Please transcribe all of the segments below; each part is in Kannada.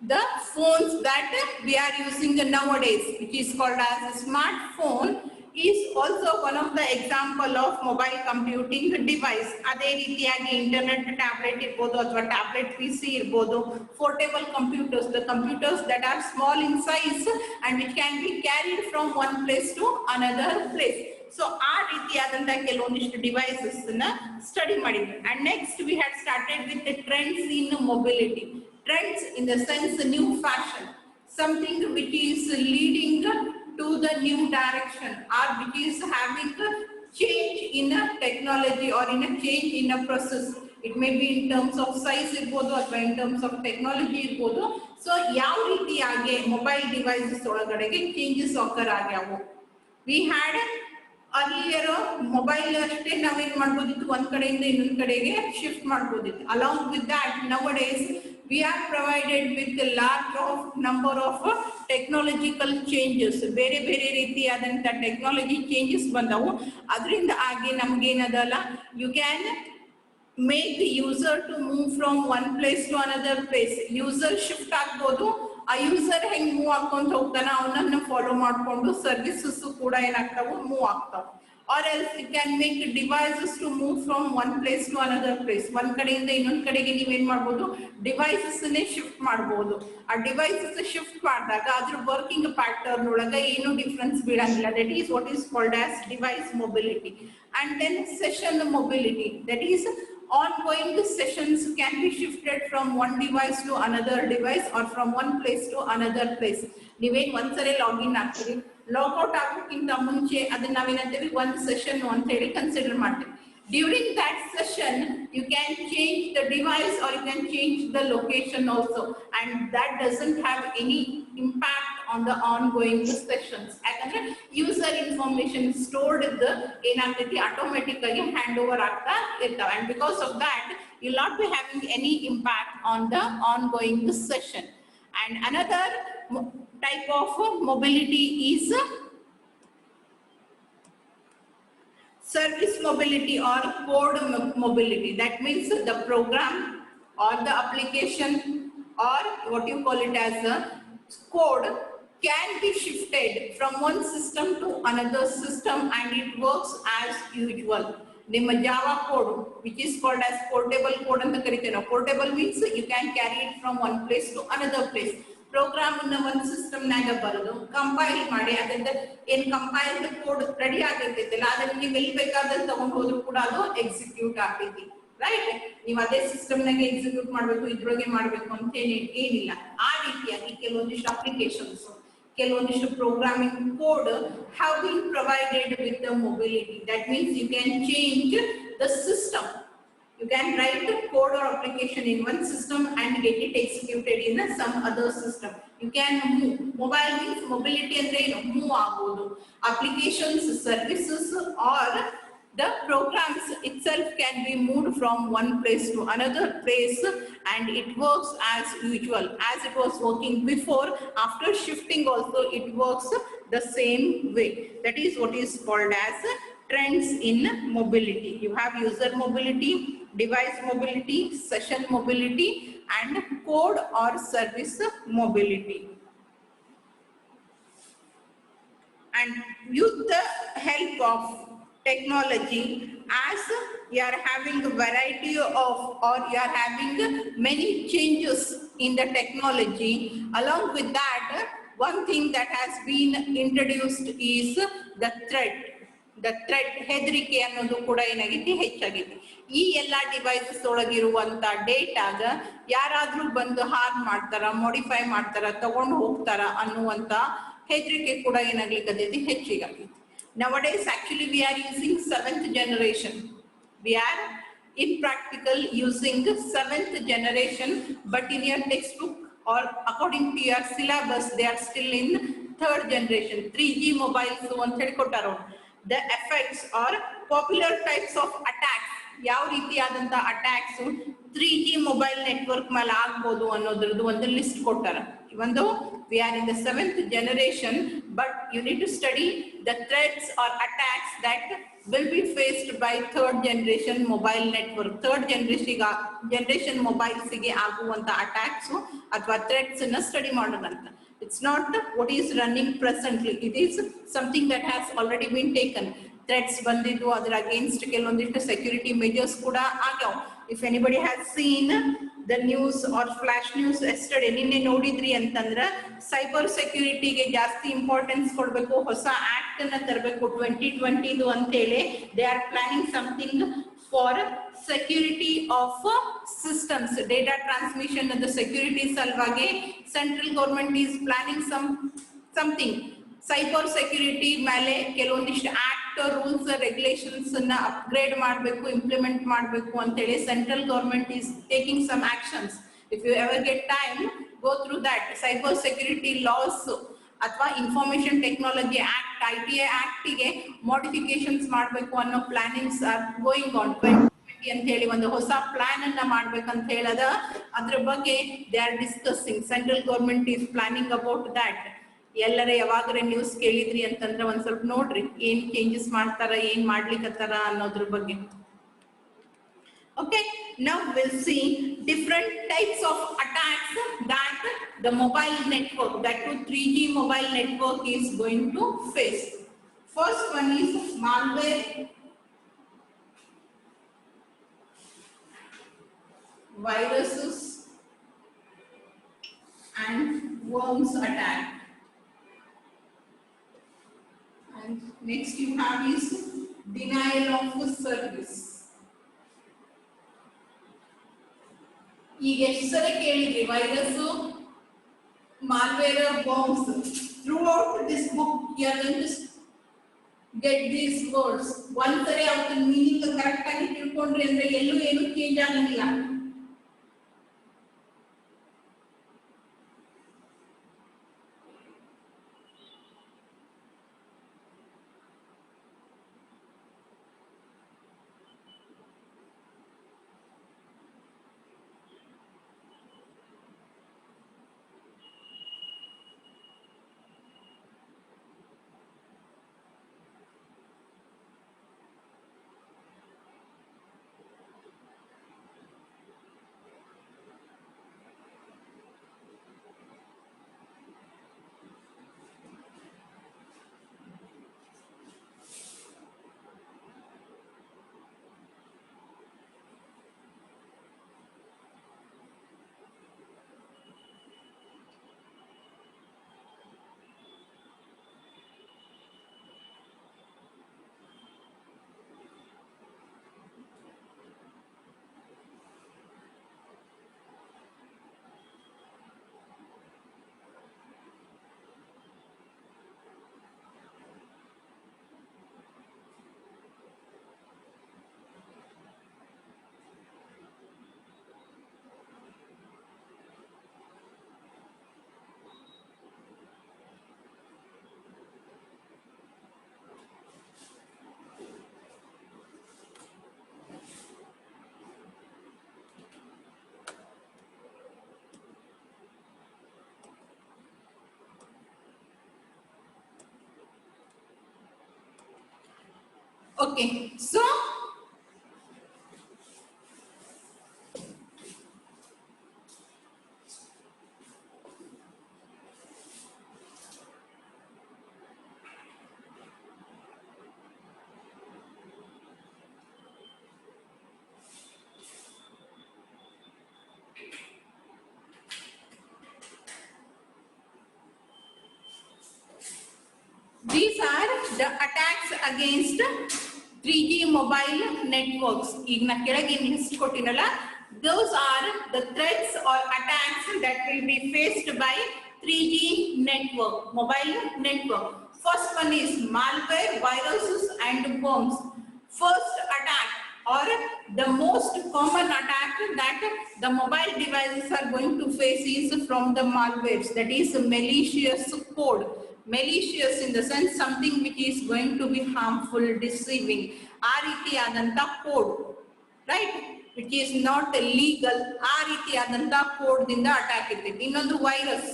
the phones that we are using nowadays, which is called as a smartphone, is also one of the example of mobile computing device. ಅದೇ ರೀತಿಯಾಗಿ ಇಂಟರ್ನೆಟ್ ಟ್ಯಾಬ್ಲೆಟ್ ಇರ್ಬೋದು ಅಥವಾ ಟ್ಯಾಬ್ಲೆಟ್ PC ಇರ್ಬೋದು, portable computers, the computers that are small in size and which can be carried from one place to another place. So ಆ ರೀತಿಯಾದಂತಹ ಕೆಲವೊಂದಿಷ್ಟು ಡಿವೈಸಸ್ ಸ್ಟಡಿ ಮಾಡಿದ್ವಿ. And next we had started with trends in mobility. Trends in the sense new fashion, something which is leading to the new direction or which is having a change in a technology or in a change in a process. It may be in terms of size irbodu ಅಥವಾ in terms of technology irbodu. So ಯಾವ ರೀತಿಯಾಗಿ ಮೊಬೈಲ್ ಡಿವೈಸಸ್ ಒಳಗಡೆಗೆ ಚೇಂಜಸ್ ಆಕರ್ ಆಗ್ಯಾವು. We had earlier ಮೊಬೈಲ್ ಅಷ್ಟೇ ನಾವೇನ್ ಮಾಡ್ಬೋದಿತ್ತು, ಒಂದ್ ಕಡೆಯಿಂದ ಇನ್ನೊಂದ್ ಕಡೆಗೆ ಶಿಫ್ಟ್ ಮಾಡ್ಬೋದಿತ್ತು. Along with that, nowadays we are provided with a large of number of technological changes. ಬೇರೆ ಬೇರೆ ರೀತಿಯಾದಂತ ಟೆಕ್ನಾಲಜಿ ಚೇಂಜಸ್ ಬಂದವು. ಅದರಿಂದ ಆಗಿ ನಮ್ಗೇನದಲ್ಲ, you can make the user to move from one place to another place. User shift ಆಗ್ಬೋದು. ಆ ಯೂಸರ್ ಹೆಂಗ್ ಮೂವ್ ಹಾಕೊಂತ ಹೋಗ್ತಾನ ಅವನನ್ನ ಫಾಲೋ ಮಾಡ್ಕೊಂಡು ಸರ್ವಿಸಸ್ ಕೂಡ ಏನಾಗ್ತಾವು, ಮೂವ್ ಆಗ್ತಾವ. Or else it can make devices to move from one place to another place. ಒಂದ್ ಕಡೆಯಿಂದ ಇನ್ನೊಂದ್ ಕಡೆಗೆ ನೀವೇನ್ ಮಾಡ್ಬೋದು, ಡಿವೈಸಸ್ ನೇ ಶಿಫ್ಟ್ ಮಾಡ್ಬೋದು. ಆ ಡಿವೈಸಸ್ ಶಿಫ್ಟ್ ಮಾಡಿದಾಗ ಅದ್ರ ವರ್ಕಿಂಗ್ ಪ್ಯಾಟರ್ನ್ ಒಳಗ ಏನು ಡಿಫ್ರೆನ್ಸ್ ಬೀಳಂಗಿಲ್ಲ. That is what is called as device mobility. And then session mobility, that is ongoing sessions can be shifted from one device to another device or from one place to another place. ನೀವೇನ್ ಒಂದ್ಸರಿ ಲಾಗಿನ್ ಆಗ್ತೀರಿ, ಲಾಗೌಟ್ ಆಗೋಕ್ಕಿಂತ ಮುಂಚೆ ಅದನ್ನ ನಾವೇನಂತೀವಿ ಒಂದು ಸೆಷನ್ ಅಂತ ಹೇಳಿ ಕನ್ಸಿಡರ್ ಮಾಡ್ತೀವಿ. During that session, you can change the device or you can change the location also, and that doesn't have any impact on the ongoing sessions. ಯಾಕಂದ್ರೆ ಯೂಸರ್ ಇನ್ಫಾರ್ಮೇಶನ್ ಸ್ಟೋರ್ಡ್ ಏನಾಗ್ತೈತಿ, ಆಟೋಮೆಟಿಕ್ ಆಗಿ ಹ್ಯಾಂಡ್ ಓವರ್ ಆಗ್ತಾ ಇರ್ತಾವೆ. and because of that you will not be having any impact on the ongoing session. And another type of mobility is service mobility or code mobility. That means the program or the application or what you call it as a code can be shifted from one system to another system and it works as usual. ನಿಮ್ಮ Java code which is called as portable code ಅಂತ ಕರಿತೇವೆ ನಾವು. Portable means you can carry it from one place to another place. Program ಅನ್ನ ಒಂದು ಸಿಸ್ಟಮ್ ನಾಗ ಬರೋದು, ಕಂಪೈಲ್ ಮಾಡಿ ಅದರಿಂದ ಏನ್ ಕಂಪೈಲ್ಡ್ ಕೋಡ್ ರೆಡಿ ಆಗಿರ್ತೈತಿಲ್ಲ ಅದನ್ನ ನೀವು ಎಲ್ಲಿ ಬೇಕಾದ್ರೆ ತಗೊಂಡು ಹೋದ್ರು ಕೂಡ ಅದು ಎಕ್ಸಿಕ್ಯೂಟ್ ಆಗ್ತೈತಿ. ರೈಟ್, ನೀವು ಅದೇ ಸಿಸ್ಟಮ್ ನಾಗ ಎಕ್ಸಿಕ್ಯೂಟ್ ಮಾಡ್ಬೇಕು, ಇದ್ರೊಳಗೆ ಮಾಡ್ಬೇಕು ಅಂತ ಏನಿಲ್ಲ. ಆ ರೀತಿಯಾಗಿ ಕೆಲವೊಂದಿಷ್ಟು ಅಪ್ಲಿಕೇಶನ್ಸ್, ಕೆಲವೊಂದಿಷ್ಟು programming code have been provided with the mobility. That means you can change the system. You can write the code or application in one system and get it executed in some other system. You can move. Mobile means mobility andre move agodu. Applications, services or the programs itself can be moved from one place to another place and it works as usual, as it was working before. After shifting also it works the same way. That is what is called as trends in mobility. You have user mobility, device mobility, session mobility and code or service mobility. And with the help of technology, as you are having a variety of or you are having many changes in the technology, along with that one thing that has been introduced is the threat. The threat, ಹೆದರಿಕೆ ಅನ್ನೋದು ಕೂಡ ಏನಾಗೈತಿ, ಹೆಚ್ಚಾಗೈತಿ. ಈ ಎಲ್ಲಾ ಡಿವೈಸಸ್ ಒಳಗಿರುವಂತ ಡೇಟಾಗ ಯಾರಾದ್ರೂ ಬಂದು ಹಾರ್ಮ್ ಮಾಡ್ತಾರ, ಮಾಡಿಫೈ ಮಾಡ್ತಾರ, ತಗೊಂಡು ಹೋಗ್ತಾರ ಅನ್ನುವಂತ ಹೆದರಿಕೆ ಕೂಡ ಏನಾಗ್ಲಿಕ್ಕತೈತಿ, ಹೆಚ್ಚಿಗಾಗೈತಿ. Nowadays actually we are using 7th generation. We are in practical using 7th generation, but in your textbook or according to your syllabus they are still in 3rd generation. 3G mobiles ಅಂತ ಹೇಳಿ ಕೊಟ್ಟಾರೋ. The effects or popular types of attacks, ಯಾವ ರೀತಿಯಾದಂತ ಅಟ್ಯಾಕ್ಸ್ 3G ಮೊಬೈಲ್ ನೆಟ್ವರ್ಕ್ ಮೇಲೆ ಆಗ್ಬೋದು ಅನ್ನೋದ್ರದ್ದು ಒಂದು ಲಿಸ್ಟ್ ಕೊಟ್ಟಾರ. Even though we are in the 7th generation, but you need to study the threats or attacks that will be faced by 3rd generation mobile network. 3rd generation mobiles ಗೆ ಆಗುವಂತ ಅಟ್ಯಾಕ್ಸ್ ಅಥವಾ ಥ್ರೆಟ್ಸ್ ಅನ್ನ ಸ್ಟಡಿ ಮಾಡೋದಂತ. It's not what is running presently. It is something that has already been taken. Threats ಬಂದಿದ್ದು ಅದರ ಅಗೇನ್ಸ್ಟ್ ಕೆಲವೊಂದಿಷ್ಟು ಸೆಕ್ಯೂರಿಟಿ ಮೆಜರ್ಸ್ ಕೂಡ ಆಗ್ಯಾವ. If anybody has seen the news or flash news yesterday, ನಿನ್ನೆ ನೋಡಿದ್ರಿ ಅಂತಂದ್ರ ಸೈಬರ್ ಸೆಕ್ಯೂರಿಟಿಗೆ ಜಾಸ್ತಿ ಇಂಪಾರ್ಟೆನ್ಸ್ ಕೊಡಬೇಕು, ಹೊಸ ಆಕ್ಟ್ ಅನ್ನ ತರಬೇಕು 2020 ಅಂತ ಹೇಳಿ. They are planning something for security of systems, data transmission ಅದ ಸೆಕ್ಯೂರಿಟಿ ಸಲುವಾಗಿ central government is planning something cyber security ಮೇಲೆ ಕೆಲವೊಂದಿಷ್ಟು ಆಕ್ಟ್ ರೂಲ್ಸ್ ರೆಗ್ಯುಲೇಷನ್ಸ್ ಅನ್ನ ಅಪ್ಗ್ರೇಡ್ ಮಾಡಬೇಕು, ಇಂಪ್ಲಿಮೆಂಟ್ ಮಾಡಬೇಕು ಅಂತ ಹೇಳಿ central government is taking some actions. If you ever get time, go through that. Cyber security laws ಅಥವಾ information technology act, ITA act ಗೆ ಮಾಡಿಫಿಕೇಶನ್ಸ್ ಮಾಡಬೇಕು ಅನ್ನೋ ಪ್ಲಾನಿಂಗ್ಸ್ ಆರ್ ಗೋಯಿಂಗ್ ಆನ್. 2020 ಅಂತ ಹೇಳಿ ಒಂದು ಹೊಸ ಪ್ಲಾನ್ ಅನ್ನ ಮಾಡ್ಬೇಕಂತ ಹೇಳದ ಅದ್ರ ಬಗ್ಗೆ they are discussing. Central government is planning about that. ಎಲ್ಲರ ಯಾವಾಗರೆ ನ್ಯೂಸ್ ಕೇಳಿದ್ರಿ ಅಂತಂದ್ರೆ ಒಂದ್ ಸ್ವಲ್ಪ ನೋಡ್ರಿ ಏನ್ ಚೇಂಜಸ್ ಮಾಡ್ತಾರ, ಏನ್ ಮಾಡ್ಲಿಕ್ಕತ್ತಾರ ಅನ್ನೋದ್ರ ಬಗ್ಗೆ. Okay, now we'll see different types of attacks that the mobile network, that 3G mobile network is going to face. First one is malware, viruses and worms attack. And next you have is denial of service. ಈಗ ಎಷ್ಟು ಸಲ ಕೇಳಿದ್ರಿ virus, malware, worms. Throughout this book you are going to get these words. ಒಂದ್ಸರಿ ಅವತ್ತು ಮೀನಿಂಗ್ ಕರೆಕ್ಟ್ ಆಗಿ ತಿಳ್ಕೊಂಡ್ರಿ ಅಂದ್ರೆ ಎಲ್ಲೂ ಏನು ಚೇಂಜ್ ಆಗಂಗಿಲ್ಲ. Okay, so these are the attacks against 3G mobile networks. ಈಗ ನಾ ಕೆಳಗೆ list ಕೊಟ್ಟಿನಲ್ಲ, those are the threats or attacks that will be faced by 3G network, mobile network. First one is malware, viruses and worms. First attack or the most common attack that the mobile devices are going to face is from the malwares, that is malicious code. Malicious in the sense something which is going to be harmful, deceiving, ಆ ರೀತಿಯಾದಂತ code, right? Which is not legal, ಆ ರೀತಿಯಾದಂತ ಕೋಡ್ ದಿಂದ ಅಟ್ಯಾಕ್ ಇರ್ತೈತಿ. ಇನ್ನೊಂದು virus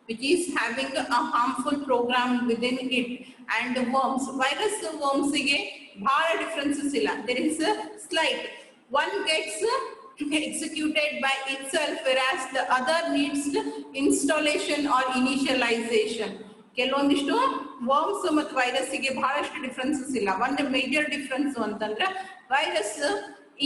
which is having a harmful program within it, and worms. Virus worms ಗೆ ಬಹಳ ಡಿಫರೆನ್ಸಸ್ ಇಲ್ಲ. there is a slight one gets executed by itself whereas the other needs installation or initialization. ಕೆಲವೊಂದಿಷ್ಟು ವರ್ಮ್ಸ್ ಮತ್ತು ವೈರಸ್ ಗೆ ಬಹಳಷ್ಟು ಡಿಫರೆನ್ಸಸ್ ಇಲ್ಲ. ಒಂದು ಮೇಜರ್ ಡಿಫರೆನ್ಸ್ ಅಂತಂದ್ರೆ ವೈರಸ್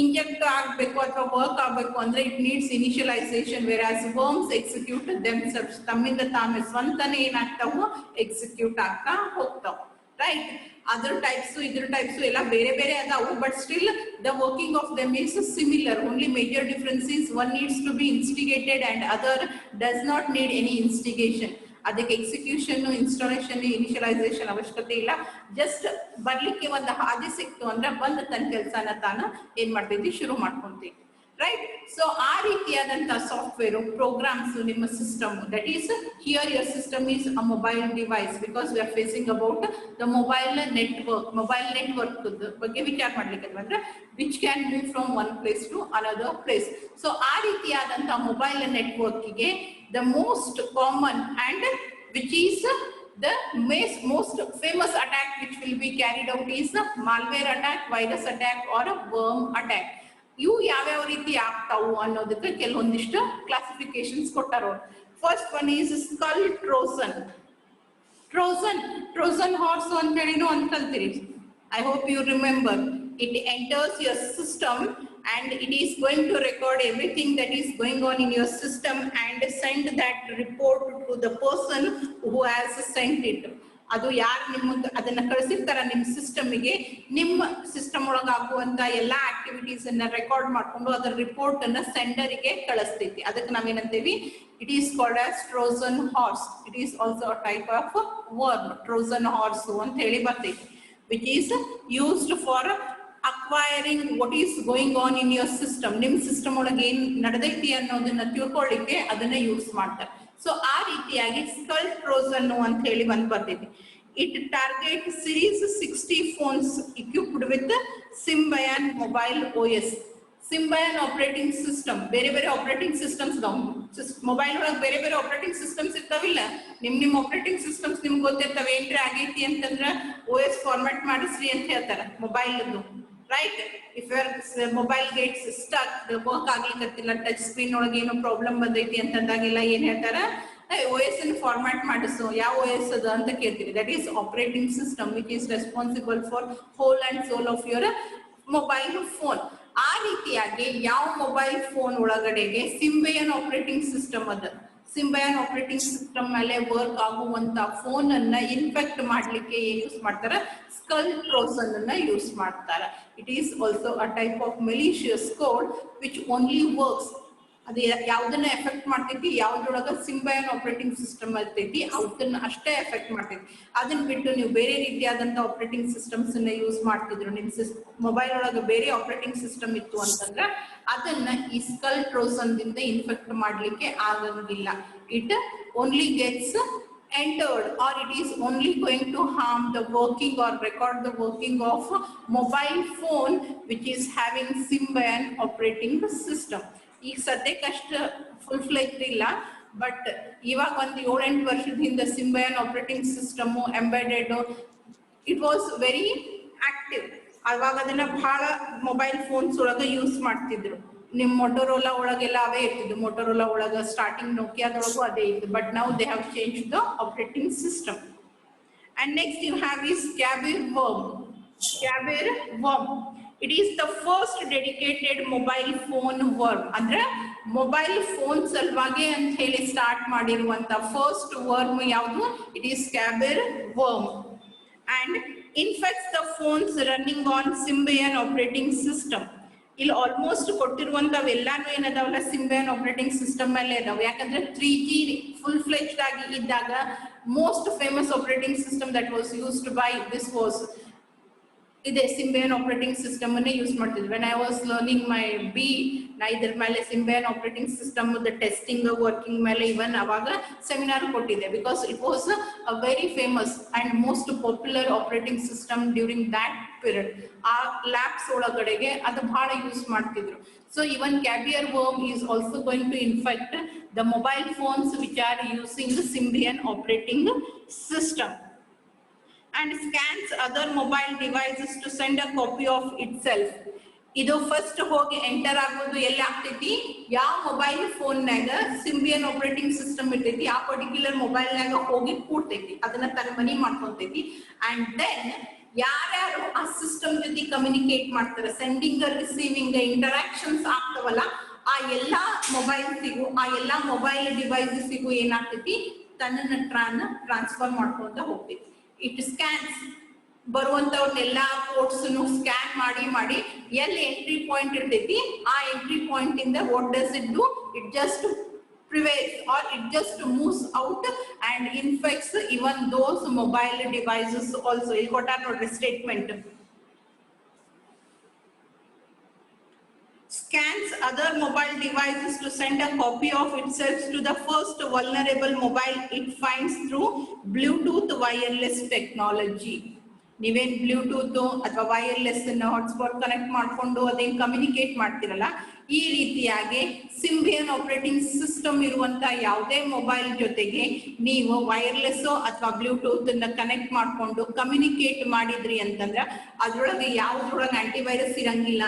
ಇಂಜೆಕ್ಟ್ ಆಗಬೇಕು ಅಥವಾ ವರ್ಕ್ ಆಗಬೇಕು ಅಂದ್ರೆ it needs initialization, whereas worms execute themselves, ತಮ್ಮಿಂದ ತಾವೇ ಸ್ವಂತನೇ ಏನಾಗ್ತಾವು ಎಕ್ಸಿಕ್ಯೂಟ್ ಆಗ್ತಾ ಹೋಗ್ತಾವ. ರೈಟ್, ಅದ್ರ ಟೈಪ್ಸ್ ಎಲ್ಲ ಬೇರೆ ಬೇರೆ ಅದಾವು, but still the working of them is similar. Only major difference is one needs to be instigated and other does not need any instigation. ಅದಕ್ಕೆ ಎಕ್ಸಿಕ್ಯೂಷನ್, ಇನ್ಸ್ಟಾಲೇಷನ್, ಇನಿಷಿಯಲೈಸೇಷನ್ ಅವಶ್ಯಕತೆ ಇಲ್ಲ. ಜಸ್ಟ್ ಬರ್ಲಿಕ್ಕೆ ಒಂದು ಹಾದಿ ಸಿಕ್ತು ಅಂದ್ರೆ ಬಂದು ತನ್ನ ಕೆಲಸನ ತಾನು ಏನ್ ಮಾಡ್ತೈತಿ ಶುರು ಮಾಡ್ಕೊಂತೀವಿ. ರೈಟ್, ಸೊ ಆ ರೀತಿಯಾದಂತ ಸಾಫ್ಟ್ವೇರ್ ಪ್ರೋಗ್ರಾಮ್ಸ್ ನಿಮ್ಮ system, that is here your system is a mobile device because we are facing about the mobile network ಬಗ್ಗೆ ವಿಚಾರ ಮಾಡ್ಲಿಕ್ಕೆ ಅಂದ್ರೆ which can move from one place to another place. So ಆ ರೀತಿಯಾದಂತ ಮೊಬೈಲ್ ನೆಟ್ವರ್ಕ್ಗೆ the most common and which is the most famous attack which will be carried out is a malware attack, virus attack or a worm attack. ಇವು ಯಾವ್ಯಾವ ರೀತಿ ಆಗ್ತಾವು ಅನ್ನೋದಕ್ಕೆ ಕೆಲವೊಂದಿಷ್ಟು ಕ್ಲಾಸಿಫಿಕೇಶನ್ಸ್ ಕೊಟ್ಟಾರ. First one is skull Trojan horse ಅಂತ ಹೇಳಿನೂ ಅಂತ ಕಲ್ತೀರಿ. I hope you remember. It enters your system and it is going to record everything that is going on in your system and send that report to the person who has sent it. ಅದು ಯಾರು ನಿಮಗೆ ಅದನ್ನ ಕಳಿಸಿರ್ತಾರ ನಿಮ್ಮ ಸಿಸ್ಟಮ್ಗೆ, ನಿಮ್ಮ ಸಿಸ್ಟಮ್ ಒಳಗೆ ಆಗುವಂತ ಎಲ್ಲಾ ಆಕ್ಟಿವಿಟೀಸ್ ಅನ್ನ ರೆಕಾರ್ಡ್ ಮಾಡ್ಕೊಂಡು ಅದರ ರಿಪೋರ್ಟ್ ಅನ್ನ ಸೆಂಡರ್ಗೆ ಕಳಿಸ್ತೈತಿ. ಅದಕ್ಕೆ ನಾವೇನಂತೇವಿ, it is called as Trojan horse. It is also a type of worm, Trojan horse ಅಂತ ಹೇಳಿ ಬರ್ತೈತಿ, which is used for acquiring what is going on in your system. ನಿಮ್ಮ ಸಿಸ್ಟಮ್ ಒಳಗೆ ಏನ್ ನಡೆದೈತಿ ಅನ್ನೋದನ್ನ ತಿಳ್ಕೊಳ್ಳಿಕ್ಕೆ ಅದನ್ನ ಯೂಸ್ ಮಾಡ್ತಾರೆ. ಸೊ ಆ ರೀತಿಯಾಗಿ ಸ್ಕಲ್ ಟ್ರೋಜನ್ ಅಂತ ಹೇಳಿ ಒಂದ್ ಬರ್ತೈತಿ. It target series 60 phones equipped with Symbian mobile OS. Symbian operating system, ಬೇರೆ ಬೇರೆ ಆಪರೇಟಿಂಗ್ ಸಿಸ್ಟಮ್ಸ್ ಮೊಬೈಲ್ ಒಳಗೆ ಬೇರೆ ಬೇರೆ ಆಪರೇಟಿಂಗ್ ಸಿಸ್ಟಮ್ಸ್ ಇರ್ತಾವಿಲ್ಲ. ನಿಮ್ ಆಪರೇಟಿಂಗ್ ಸಿಸ್ಟಮ್ಸ್ ನಿಮ್ಗೆ ಗೊತ್ತಿರ್ತಾವೆ. ಏನ್ರಿ ಆಗೈತಿ ಅಂತಂದ್ರ OS ಫಾರ್ಮ್ಯಾಟ್ ಮಾಡಿಸ್ರಿ ಅಂತ ಹೇಳ್ತಾರ mobile. Right, if your mobile gets stuck, work ಆಗ್ಲಿಕ್ಕತ್ತಿಲ್ಲ, ಟಚ್ ಸ್ಕ್ರೀನ್ ಒಳಗೆ ಏನೋ ಪ್ರಾಬ್ಲಮ್ ಬಂದೈತಿ ಅಂತಂದಾಗೆಲ್ಲ ಏನ್ ಹೇಳ್ತಾರ, OS ಅನ್ನು ಫಾರ್ಮ್ಯಾಟ್ ಮಾಡಿಸು. ಯಾವ OS ಅದ ಅಂತ ಕೇಳ್ತೀರಿ. That is operating system which is responsible for whole and soul of your mobile phone. ಆ ರೀತಿಯಾಗಿ ಯಾವ ಮೊಬೈಲ್ ಫೋನ್ ಒಳಗಡೆಗೆ ಸಿಂಬಯನ್ ಆಪರೇಟಿಂಗ್ ಸಿಸ್ಟಮ್ ಅದ, ಸಿಂಬಯನ್ ಆಪರೇಟಿಂಗ್ ಸಿಸ್ಟಮ್ ಮೇಲೆ ವರ್ಕ್ ಆಗುವಂತ ಫೋನ್ ಅನ್ನ ಇನ್ಫೆಕ್ಟ್ ಮಾಡ್ಲಿಕ್ಕೆ ಏನ್ ಯೂಸ್ ಮಾಡ್ತಾರ, ಸ್ಕಲ್ ಟ್ರೋಜನ್ ಅನ್ನ ಯೂಸ್ ಮಾಡ್ತಾರ. It is also a type of malicious code which only works. ಅದು ಯಾವ್ದನ್ನ ಎಫೆಕ್ಟ್ ಮಾಡ್ತೈತಿ, ಯಾವ್ದ್ರೊಳಗ ಸಿಂಬಯನ್ ಆಪರೇಟಿಂಗ್ ಸಿಸ್ಟಮ್ ಇರ್ತೈತಿ ಅವನ್ನ ಅಷ್ಟೇ ಎಫೆಕ್ಟ್ ಮಾಡ್ತೈತಿ. ಅದನ್ನ ಬಿಟ್ಟು ನೀವು ಬೇರೆ ರೀತಿಯಾದಂತ ಆಪರೇಟಿಂಗ್ ಸಿಸ್ಟಮ್ಸ್ ಅನ್ನ ಯೂಸ್ ಮಾಡ್ತಿದ್ರು, ನಿಮ್ ಮೊಬೈಲ್ ಒಳಗ ಬೇರೆ ಆಪರೇಟಿಂಗ್ ಸಿಸ್ಟಮ್ ಇತ್ತು ಅಂತಂದ್ರ ಅದನ್ನ ಈ ಸ್ಕಲ್ ಟ್ರೋಜನ್ ದಿಂದ ಇನ್ಫೆಕ್ಟ್ ಮಾಡ್ಲಿಕ್ಕೆ ಆಗಂಗಿಲ್ಲ. It only gets entered or it is only going to harm the working or record the working of mobile phone which is having Symbian operating system. ಈಗ ಸದ್ಯಕ್ಕಷ್ಟು ಫುಲ್ ಫ್ಲೆಜ್ಡ್ ಇಲ್ಲ, ಬಟ್ ಇವಾಗ ಒಂದು 7-8 ವರ್ಷದ ಹಿಂದೆ Symbian operating system embedded it was very active. ಅವಾಗ ಅದನ್ನ ಬಹಳ ಮೊಬೈಲ್ ಫೋನ್ಸ್ ಒಳಗೆ ಯೂಸ್ ಮಾಡ್ತಿದ್ರು. ನಿಮ್ ಮೊಟೋರೋಲಾ ಒಳಗೆಲ್ಲ ಅವೇ ಇರ್ತಿದ್ವು. ಮೊಟೋರೋಲಾ ಒಳಗ ಸ್ಟಾರ್ಟಿಂಗ್ ನೋಕಿಯಾದೊಳಗೂ ಅದೇ ಇತ್ತು, but now they have change the operating system. And next you have is Cabir worm. It is the first dedicated mobile phone worm. ಅಂದ್ರೆ ಮೊಬೈಲ್ ಫೋನ್ ಸಲುವಾಗಿ ಅಂತ ಹೇಳಿ ಸ್ಟಾರ್ಟ್ ಮಾಡಿರುವಂತ ಫಸ್ಟ್ ವರ್ಮ್ ಯಾವುದು? It is Cabir worm and infects the phones running on Symbian operating system. ಇಲ್ಲಿ ಆಲ್ಮೋಸ್ಟ್ ಕೊಟ್ಟಿರುವಂತವೆಲ್ಲಾನು ಏನದಾವಲ್ಲ ಸಿಂಬಯನ್ ಆಪರೇಟಿಂಗ್ ಸಿಸ್ಟಮ್ ಮೇಲೆ ಇದಾವೆ. ಯಾಕಂದ್ರೆ 3G ಫುಲ್ ಫ್ಲೆಜ್ಡ್ ಆಗಿ ಇದ್ದಾಗ most famous operating system that was used by this was ಇದೆ ಸಿಂಬಿಯನ್ ಆಪರೇಟಿಂಗ್ ಸಿಸ್ಟಮ್ ಅನ್ನೇ ಯೂಸ್ ಮಾಡ್ತಿದ್ವಿ. When I was learning my B, ನಾ ಇದ್ರ ಮೇಲೆ Symbian operating system testing working ಮೇಲೆ ಇವನ್ ಅವಾಗ ಸೆಮಿನಾರ್ ಕೊಟ್ಟಿದ್ದೆ. Because it was a very famous and most popular operating system during that period. ಆ ಲ್ಯಾಬ್ಸ್ ಒಳಗಡೆಗೆ ಅದು ಬಹಳ ಯೂಸ್ ಮಾಡ್ತಿದ್ರು. So even Cabir worm is also going to infect the mobile phones which are using Symbian operating system and scans other mobile devices to send a copy of itself. ಇದು ಫಸ್ಟ್ ಹೋಗಿ ಎಂಟರ್ ಆಗೋದು ಎಲ್ಲಿ ಆಗ್ತೈತಿ, ಯಾವ ಮೊಬೈಲ್ ಫೋನ್ನಾಗ ಸಿಂಬಿಯನ್ ಆಪರೇಟಿಂಗ್ ಸಿಸ್ಟಮ್ ಇರ್ತೈತಿ ಆ ಪರ್ಟಿಕ್ಯುಲರ್ ಮೊಬೈಲ್ನಾಗ ಹೋಗಿ ಕೂಡ್ತೈತಿ, ಅದನ್ನ ತರಮನಿ ಮಾಡ್ಕೊಂತೈತಿ. ಅಂಡ್ ದೆನ್ ಯಾರ್ಯಾರು ಆ ಸಿಸ್ಟಮ್ ಜೊತೆ ಕಮ್ಯುನಿಕೇಟ್ ಮಾಡ್ತಾರೆ, ಸೆಂಡಿಂಗ್ ರಿಸೀವಿಂಗ್ ಇಂಟರಾಕ್ಷನ್ಸ್ ಆಗ್ತವಲ್ಲ, ಆ ಎಲ್ಲಾ ಮೊಬೈಲ್ಸಿಗೂ ಆ ಎಲ್ಲಾ ಮೊಬೈಲ್ ಡಿವೈಸಸ್ಸಿಗೂ ಏನಾಗ್ತೈತಿ, ತನ್ನನ್ನ ಟ್ರಾನ್ಸ್ಫರ್ ಮಾಡ್ಕೊಂತ ಹೋಗ್ತೈತಿ. ಇಟ್ ಸ್ಕ್ಯಾನ್ಸ್ ಬರುವಂತವ್ರನ್ನೆಲ್ಲ ಪೋರ್ಟ್ಸ್ ಸ್ಕ್ಯಾನ್ ಮಾಡಿ ಎಲ್ಲಿ ಎಂಟ್ರಿ ಪಾಯಿಂಟ್ ಇರ್ತೈತಿ ಆ ಎಂಟ್ರಿ ಪಾಯಿಂಟ್ ಇಂದ what does it do, it just prevails or it just moves out and infects even those mobile devices also. Il kota nodri statement. Scans other mobile devices to send a copy of itself to the first vulnerable mobile it finds through Bluetooth wireless technology. ನೀವೇನ್ ಬ್ಲೂಟೂತ್ ಅಥವಾ ವೈರ್ಲೆಸ್ ಹಾಟ್ಸ್ಪಾಟ್ ಕನೆಕ್ಟ್ ಮಾಡ್ಕೊಂಡು ಅದೇನ್ ಕಮ್ಯುನಿಕೇಟ್ ಮಾಡ್ತಿರಲ್ಲ, ಈ ರೀತಿಯಾಗಿ ಸಿಂಬಿಯನ್ ಆಪರೇಟಿಂಗ್ ಸಿಸ್ಟಮ್ ಇರುವಂತ ಯಾವುದೇ ಮೊಬೈಲ್ ಜೊತೆಗೆ ನೀವು ವೈರ್ಲೆಸ್ ಅಥವಾ ಬ್ಲೂಟೂತ್ ಅನ್ನ ಕನೆಕ್ಟ್ ಮಾಡ್ಕೊಂಡು ಕಮ್ಯುನಿಕೇಟ್ ಮಾಡಿದ್ರಿ ಅಂತಂದ್ರ ಅದ್ರೊಳಗೆ ಯಾವ್ದ್ರೊಳಗೆ ಆಂಟಿವೈರಸ್ ಇರಂಗಿಲ್ಲ,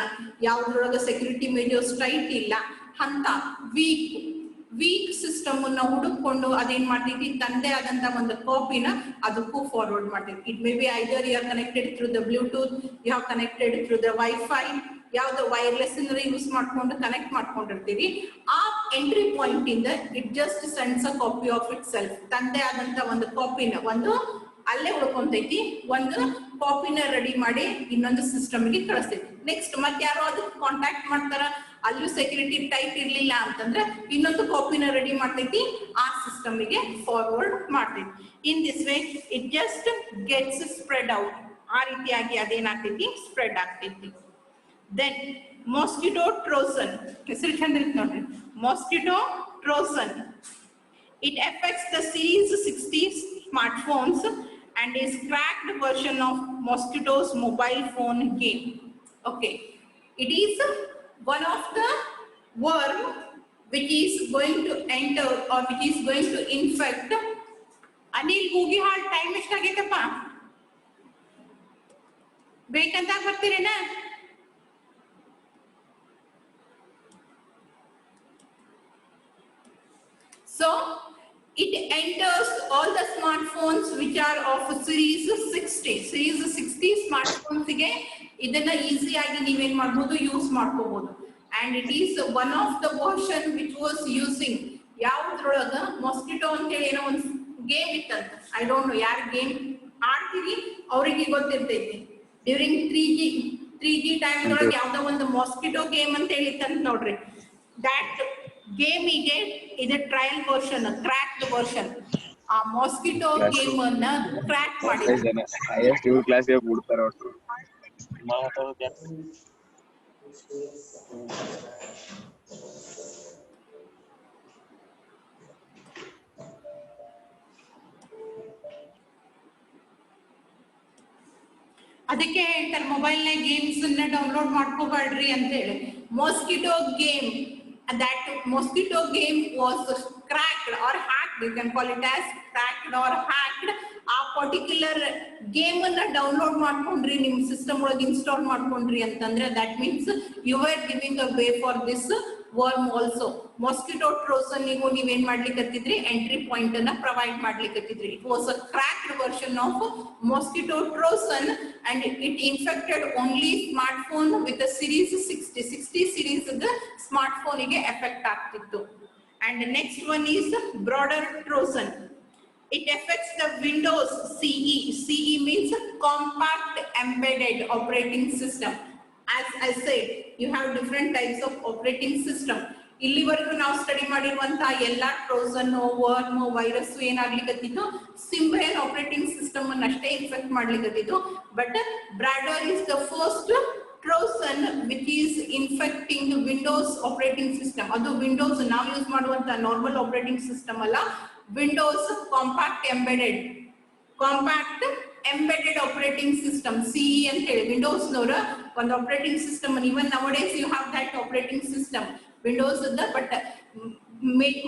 ಯಾವ್ದ್ರೊಳಗೆ ಸೆಕ್ಯೂರಿಟಿ ಮೆಜರ್ಸ್ ಟೈಟ್ ಇಲ್ಲ ಅಂತ ವೀಕ್ ಸಿಸ್ಟಮ್ ಅನ್ನ ಹುಡುಕೊಂಡು ಅದೇನ್ ಮಾಡ್ತೈತಿ, ತಂದೆ ಆದಂತ ಒಂದು ಕಾಪಿನ ಅದಕ್ಕೂ ಫಾರ್ವರ್ಡ್ ಮಾಡ್ತೈತಿ. It may be either you are connected through the Bluetooth, you are connected through the WiFi, ಯಾವ್ದು ವೈರ್ಲೆಸ್ ಯೂಸ್ ಮಾಡ್ಕೊಂಡು ಕನೆಕ್ಟ್ ಮಾಡ್ಕೊಂಡಿರ್ತೀರಿ. ಆ ಎಂಟ್ರಿ ಪಾಯಿಂಟ್ ಇಂದ it just sends a copy of itself. ತಂದೆ ಆದಂತ ಒಂದು ಕಾಪಿನ ಒಂದು ಅಲ್ಲೇ ಉಳ್ಕೊಂತೈತಿ, ಒಂದು ಕಾಪಿನ ರೆಡಿ ಮಾಡಿ ಇನ್ನೊಂದು ಸಿಸ್ಟಮ್ಗೆ ಕಳಿಸ್ತೈತಿ. ನೆಕ್ಸ್ಟ್ ಮತ್ತೆ ಯಾರೋ ಅದಕ್ಕೆ ಕಾಂಟ್ಯಾಕ್ಟ್ ಮಾಡ್ತಾರ, ಅಲ್ಲೂ ಸೆಕ್ಯೂರಿಟಿ ಟೈಟ್ ಇರ್ಲಿಲ್ಲ ಅಂತಂದ್ರೆ ಇನ್ನೊಂದು ಕಾಪಿನ ರೆಡಿ ಮಾಡ್ತೈತಿ, ಆ ಸಿಸ್ಟಮ್ಗೆ ಫಾರ್ವರ್ಡ್ ಮಾಡ್ತೈತಿ. In this way it just gets spread out. ಆ ರೀತಿಯಾಗಿ ಅದೇನಾಗ್ತೈತಿ, ಸ್ಪ್ರೆಡ್ ಆಗ್ತೈತಿ. ದೆನ್ ಮಾಸ್ಕಿಟೋ ಟ್ರೋಜನ್, ಹೆಸರು ಚಂದ ಇತ್ತು ನೋಡ್ರಿ, mosquito Trojan. It affects the Series 60 smartphones and is cracked version of Mosquito's mobile phone game. Okay, it is one of the worm which is going to enter or which is going to infect. Anil Googie hard time ಎಷ್ಟಾಗೈತಪ್ಪ, ಬೇಕಂತ ಬರ್ತೀರೇನಾ? So it enters all the smartphones which are of series 60. Series 60 smartphones ಗೆ ಇದನ್ನ ಈಸಿಯಾಗಿ ನೀವೇನ್ ಮಾಡಬಹುದು, ಯೂಸ್ ಮಾಡ್ಕೋಬಹುದು. And it is one of the version which was using ಯಾವ್ದ್ರೊಳಗ ಮಾಸ್ಕಿಟೋ ಅಂತ ಹೇಳಿ ಏನೋ ಒಂದು ಗೇಮ್ ಇತ್ತಂತ. ಐ ಡೋಂಟ್ ನೋ ಯಾರು ಗೇಮ್ ಆಡ್ತೀರಿ ಅವರಿಗೆ ಗೊತ್ತಿರ್ತೈತಿ. ಡ್ಯೂರಿಂಗ್ 3G ಟೈಮ್ ಒಳಗೆ ಯಾವ್ದೋ ಒಂದು ಮಾಸ್ಕಿಟೋ ಗೇಮ್ ಅಂತ ಹೇಳಿ ಇತ್ತಂತ ನೋಡ್ರಿ. ದಟ್ ಗೇಮಿಗೆ ಇದು ಟ್ರಯಲ್ ವರ್ಷನ್, ಕ್ರ್ಯಾಕ್ಡ್ ವರ್ಷನ್. ಆ ಮಾಸ್ಕಿಟೋ ಗೇಮ್ ಅನ್ನ ಕ್ರ್ಯಾಕ್ ಮಾಡಿದ್ರು. ಅದಕ್ಕೆ ಹೇಳ್ತಾರೆ ಮೊಬೈಲ್ನಾಗ ಗೇಮ್ಸ್ ಅನ್ನ ಡೌನ್ಲೋಡ್ ಮಾಡ್ಕೋಬೇಡ್ರಿ ಅಂತ ಹೇಳಿ. Mosquito game, that mosquito game was cracked or hacked, you can call it as cracked or hacked. ಆ ಪರ್ಟಿಕ್ಯುಲರ್ ಗೇಮ್ ಅನ್ನ ಡೌನ್ಲೋಡ್ ಮಾಡ್ಕೊಂಡ್ರಿ, ನಿಮ್ ಸಿಸ್ಟಮ್ ಒಳಗೆ ಇನ್ಸ್ಟಾಲ್ ಮಾಡ್ಕೊಂಡ್ರಿ ಅಂತಂದ್ರೆ that means you are giving a way for this worm also. Mosquito Trojan ನೀವು ನೀವೇನ್ ಮಾಡ್ಲಿಕ್ಕತ್ತಿದ್ರಿ, ಎಂಟ್ರಿ ಪಾಯಿಂಟ್ ಅನ್ನ ಪ್ರೊವೈಡ್ ಮಾಡ್ಲಿಕ್ಕತ್ತಿದ್ರಿ. It was a cracked version of mosquito Trojan and it infected only smart phone with series 60 series smart ಫೋನಿಗೆ ಎಫೆಕ್ಟ್ ಆಗ್ತಿತ್ತು. And next one is Brador Trojan. It affects the Windows CE. CE means compact embedded operating system. As I said, you have different types of operating system. ಇಲ್ಲಿವರೆಗೂ ನಾವು ಸ್ಟಡಿ ಮಾಡಿರುವಂತಹ ಎಲ್ಲಾ ಟ್ರೋಜನ್, ವರ್ಮ್, ವೈರಸ್ ಏನಾಗ್ಲಿಕ್ಕತ್ತಿತ್ತು, ಸಿಂಬಯನ್ ಆಪರೇಟಿಂಗ್ ಸಿಸ್ಟಮ್ ಅನ್ನ ಅಷ್ಟೇ ಇನ್ಫೆಕ್ಟ್ ಮಾಡ್ಲಿಕ್ಕತ್ತಿತ್ತು. But Brador is the first Trojan which is infecting Windows operating system. ಅದು ವಿಂಡೋಸ್ ನಾವು ಯೂಸ್ ಮಾಡುವಂತ ನಾರ್ಮಲ್ ಆಪರೇಟಿಂಗ್ ಸಿಸ್ಟಮ್ ಅಲ್ಲ, Windows compact embedded operating system, CE ಅಂತ ಹೇಳಿ. ವಿಂಡೋಸ್ ನವರ ಒಂದು operating system, even nowadays you have that operating system Windows ಅದ. ಬಟ್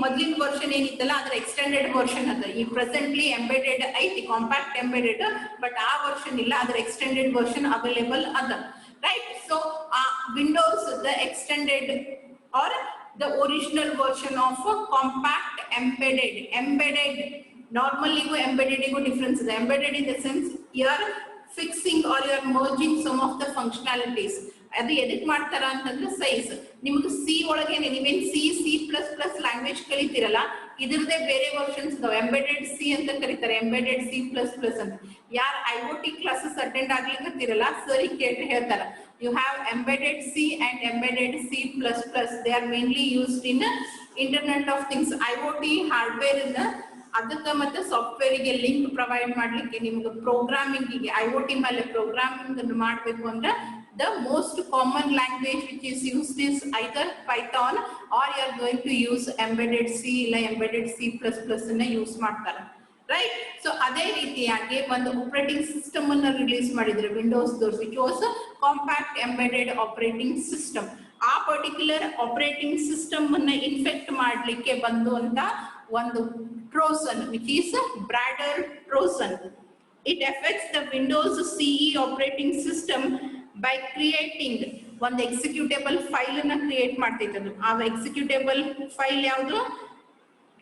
ಮೊದಲಿನ ವರ್ಷನ್ ಏನಿತ್ತಲ್ಲ ಅದರ ಎಕ್ಸ್ಟೆಂಡೆಡ್ ವರ್ಷನ್ ಅದ. ಈ ಪ್ರೆಸೆಂಟ್ಲಿ ಎಂಬೆಡೆಡ್ ಐತಿ, ಕಾಂಪ್ಯಾಕ್ಟ್ ಎಂಬೆಡೆಡ್, ಬಟ್ ಆ ವರ್ಷನ್ ಇಲ್ಲ, ಅದರ ಎಕ್ಸ್ಟೆಂಡೆಡ್ ವರ್ಷನ್ ಅವೈಲೇಬಲ್ ಅದ, ರೈಟ್. ಸೊ ಆ Windows the extended or the original version of compact embedded. ನಾರ್ಮಲಿಗೂ ಎಂಬೆಡೆಡಿಗೂ ಡಿಫ್ರೆನ್ಸ್ ಇದೆ. Embedded in the sense you are fixing or you are merging some of the functionalities. ಅದು ಎದಕ್ ಮಾಡ್ತಾರ ಅಂತಂದ್ರೆ ಸೈಜ್. ನಿಮ್ಗೆ ಸಿ ಒಳಗೆ ನೀವೇನ್ ಸಿ ಪ್ಲಸ್ ಪ್ಲಸ್ ಲ್ಯಾಂಗ್ವೇಜ್ ಕಲಿತೀರಲ್ಲ, ಇದ್ರದೇ ಬೇರೆ ವರ್ಷನ್ಸ್ ಇದಾವೆ. ಎಂಬೆಡೆಡ್ ಸಿ ಅಂತ ಕರೀತಾರೆ, ಎಂಬೆಡೆಡ್ ಸಿ ಪ್ಲಸ್ ಪ್ಲಸ್ ಅಂತ. ಯಾರು IoT ಕ್ಲಾಸಸ್ ಅಟೆಂಡ್ ಆಗ್ಲಿಕ್ಕತ್ತಿರಲ್ಲ, ಸರಿ ಕೇಳಿ ಹೇಳ್ತಾರ, you have embedded C and embedded C++. They are mainly used in Internet of Things, IoT hardware in ಅದಕ್ಕೆ ಮತ್ತೆ ಸಾಫ್ಟ್ವೇರ್ ಗೆ ಲಿಂಕ್ ಪ್ರೊವೈಡ್ ಮಾಡ್ಲಿಕ್ಕೆ, ನಿಮ್ಗೆ ಪ್ರೋಗ್ರಾಮಿಂಗ್ ಗೆ IoT ಮೇಲೆ ಪ್ರೋಗ್ರಾಮಿಂಗ್ ಅನ್ನು ಮಾಡಬೇಕು ಅಂದ್ರೆ the most common language which is used is either Python or you are going to use embedded C ಇಲ್ಲ embedded C++ ಅನ್ನ ಯೂಸ್ ಮಾಡ್ತಾರೆ, ರೈಟ್. ಸೊ ಅದೇ ರೀತಿಯಾಗಿ ಒಂದು ಆಪರೇಟಿಂಗ್ ಸಿಸ್ಟಮ್ ಅನ್ನ ರಿಲೀಸ್ ಮಾಡಿದ್ರು ವಿಂಡೋಸ್ ದೋರ್ಸ್, which was compact embedded operating system. ಆ ಪರ್ಟಿಕ್ಯುಲರ್ ಆಪರೇಟಿಂಗ್ ಸಿಸ್ಟಮ್ ಅನ್ನ ಇನ್ಫೆಕ್ಟ್ ಮಾಡ್ಲಿಕ್ಕೆ ಬಂದುವಂತ ಒಂದು Trojan which is Brador Trojan. It affects the Windows CE operating system by creating ಒಂದು ಎಕ್ಸಿಕ್ಯೂಟೇಬಲ್ ಫೈಲ್ ಅನ್ನ ಕ್ರಿಯೇಟ್ ಮಾಡ್ತಿತ್ತು. ಆ ಎಕ್ಸಿಕ್ಯೂಟೇಬಲ್ ಫೈಲ್ ಯಾವುದು?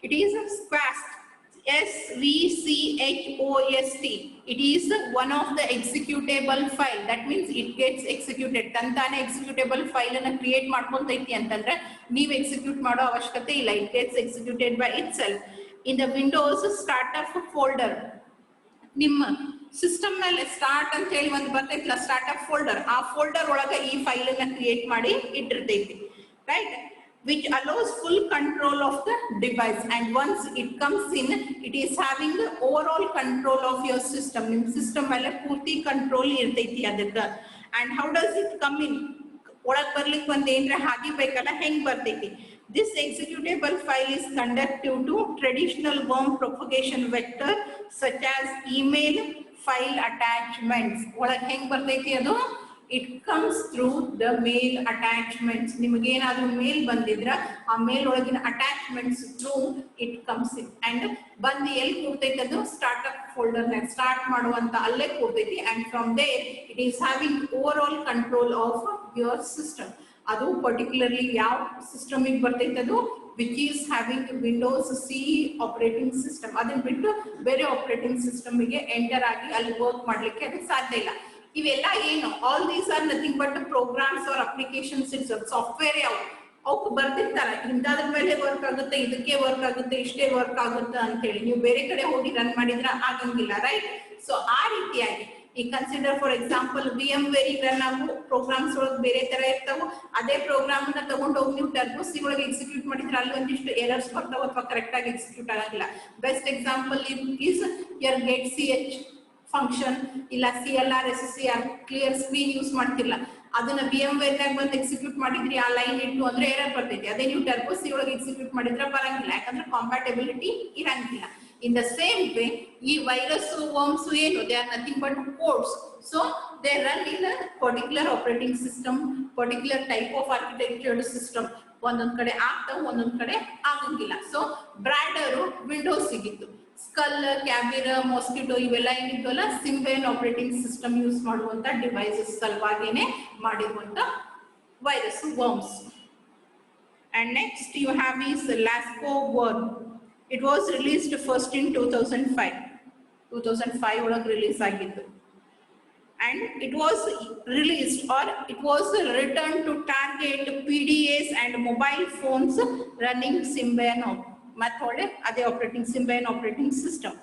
It is SVCHOST. It is one of the executable file. That means it gets executed. ತಂತಾನೆ ಎಕ್ಸಿಕ್ಯೂಟೇಬಲ್ ಫೈಲ್ ಅನ್ನ ಕ್ರಿಯೇಟ್ ಮಾಡ್ಕೊಂತೈತಿ ಅಂತಂದ್ರೆ ನೀವು ಎಕ್ಸಿಕ್ಯೂಟ್ ಮಾಡೋ ಅವಶ್ಯಕತೆ ಇಲ್ಲ. It gets executed by itself in the Windows startup folder. ನಿಮ್ಮ ಸಿಸ್ಟಮ್ ಮೇಲೆ ಸ್ಟಾರ್ಟ್ ಅಂತ ಹೇಳಿ ಒಂದು ಬರ್ತೈತಿಲ್ಲ, ಸ್ಟಾರ್ಟ್ಅಪ್ ಫೋಲ್ಡರ್, ಆ ಫೋಲ್ಡರ್ ಒಳಗೆ ಈ ಫೈಲ್ ಅನ್ನ ಕ್ರಿಯೇಟ್ ಮಾಡಿ ಇಟ್ಟಿರ್ತೈತಿ, right. which allows full control of the device, and once it comes in, it is having the overall control of your system. ನಿಮ್ಮ ಸಿಸ್ಟಮ್ ಮೇಲೆ ಪೂರ್ತಿ ಕಂಟ್ರೋಲ್ ಇರ್ತೈತಿ ಅದಕ್ಕೆ. and how does it come in? ಒಳಗೆ ಬರ್ಲಿಕ್ಕೆ ಒಂದು ಏನ್ರ ಹಾಗಿಬೇಕಲ್ಲ, ಹೆಂಗ್ ಬರ್ತೈತಿ? This executable file is conductive to traditional worm propagation vector such as email file attachments. ಒಳಗೆ ಹೆಂಗ್ ಬರ್ತೈತಿ ಅದು? It comes through the mail attachments. ನಿಮಗೆ ಏನಾದರೂ ಮೇಲ್ ಬಂದಿದ್ರ ಆ ಮೇಲ್ ಒಳಗಿನ attachments through it comes in, and ಬಂದು ಎಲ್ಲಿ ಕೂರ್ತೈತಿ ಅದು? ಸ್ಟಾರ್ಟ್ಅಪ್ ಫೋಲ್ಡರ್ ನ ಸ್ಟಾರ್ಟ್ ಮಾಡುವಂತ ಅಲ್ಲೇ ಕೂರ್ತೈತಿ. And from there it is having over all control of your system. ಅದು ಪರ್ಟಿಕ್ಯುಲರ್ಲಿ ಯಾವ ಸಿಸ್ಟಮಿಗೆ ಬರ್ತೈತೆ ಅದು? Which is having Windows CE operating system. ಅದನ್ನ ಬಿಟ್ಟು ಬೇರೆ ಆಪರೇಟಿಂಗ್ ಸಿಸ್ಟಮ್ಗೆ ಎಂಟರ್ ಆಗಿ ಅಲ್ಲಿ ವರ್ಕ್ ಮಾಡ್ಲಿಕ್ಕೆ ಅದಕ್ಕೆ ಸಾಧ್ಯ ಇಲ್ಲ. ಇವೆಲ್ಲ ಏನು? All these are nothing but programs are applications. It's software. ಯಾವ ಅವಕ್ಕೆ ಬರ್ತಿರ್ತಾರ, ಇಂಥದ್ರ ಮೇಲೆ ವರ್ಕ್ ಆಗುತ್ತೆ, ಇದಕ್ಕೆ ವರ್ಕ್ ಆಗುತ್ತೆ, ಇಷ್ಟೇ ವರ್ಕ್ ಆಗುತ್ತೆ ಅಂತ ಹೇಳಿ. ನೀವು ಬೇರೆ ಕಡೆ ಹೋಗಿ ರನ್ ಮಾಡಿದ್ರೆ ಆಗಂಗಿಲ್ಲ, ರೈಟ್. ಸೊ ಆ ರೀತಿಯಾಗಿ ಈ consider for example VMware run ಆಗು ಪ್ರೋಗ್ರಾಮ್ಸ್ ಒಳಗೆ ಬೇರೆ ತರ ಇರ್ತಾವ. ಅದೇ ಪ್ರೋಗ್ರಾಮ್ ನ ತಗೊಂಡು ಹೋಗಿ ನೀವು ಟರ್ಬೋ ಸಿ ಒಳಗೆ ಎಕ್ಸಿಕ್ಯೂಟ್ ಮಾಡಿದ್ರೆ ಅಲ್ಲಿ ಒಂದಿಷ್ಟು ಎರರ್ಸ್ ಬರ್ತಾವ ಅಥವಾ ಕರೆಕ್ಟ್ ಆಗಿ ಎಕ್ಸಿಕ್ಯೂಟ್ ಆಗಲ್ಲ. Best example is your get CH function ಇಲ್ಲ CLR SCR clear screen use ಮಾಡ್ತಿಲ್ಲ, ಅದನ್ನ VMware ನಾಗ ಬಂದು ಎಕ್ಸಿಕ್ಯೂಟ್ ಮಾಡಿದ್ರಿ ಆ ಲೈನ್ ಇಟ್ಟು ಅಂದ್ರೆ ಎರರ್ ಬರ್ತೈತಿ. ಅದೇ ನೀವು ಟರ್ಬೋ ಸಿ ಒಳಗೆ ಎಕ್ಸಿಕ್ಯೂಟ್ ಮಾಡಿದ್ರೆ ಬರಂಗಿಲ್ಲ, ಯಾಕಂದ್ರೆ ಕಾಂಪ್ಯಾಟಿಬಿಲಿಟಿ ಇರಂಗಿಲ್ಲ. In the same way, ಈ ವೈರಸ್ ವರ್ಮ್ಸ್ ಏನು? they are nothing but codes. So they run in a particular operating system, particular type of architectured system. ಒಂದೊಂದ್ ಕಡೆ ಆಗ್ತಾವ, ಒಂದೊಂದ್ ಕಡೆ ಆಗಂಗಿಲ್ಲ. ಸೊ ಬ್ರಾಡರ್ ವಿಂಡೋಸ್ ಸಿಗಿತ್ತು, ಸ್ಕಲ್, ಕ್ಯಾಬಿರ, ಮೊಸ್ಕಿಟೋ ಇವೆಲ್ಲ ಏನಿದ್ವಲ್ಲ ಸಿಂಬಯನ್ ಆಪರೇಟಿಂಗ್ ಸಿಸ್ಟಮ್ ಯೂಸ್ ಮಾಡುವಂತ ಡಿವೈಸಸ್ ಸಲುವಾಗಿನೇ ಮಾಡಿರುವಂತ virus worms. And next you have is Lasco worm. It was released first in 2005. 2005 ಒಳಗೆ ರಿಲೀಸ್ ಆಗಿತ್ತು. And it was released or it was returned to target PDAs and mobile phones running Symbian method, ಅದೇ operating Symbian operating system.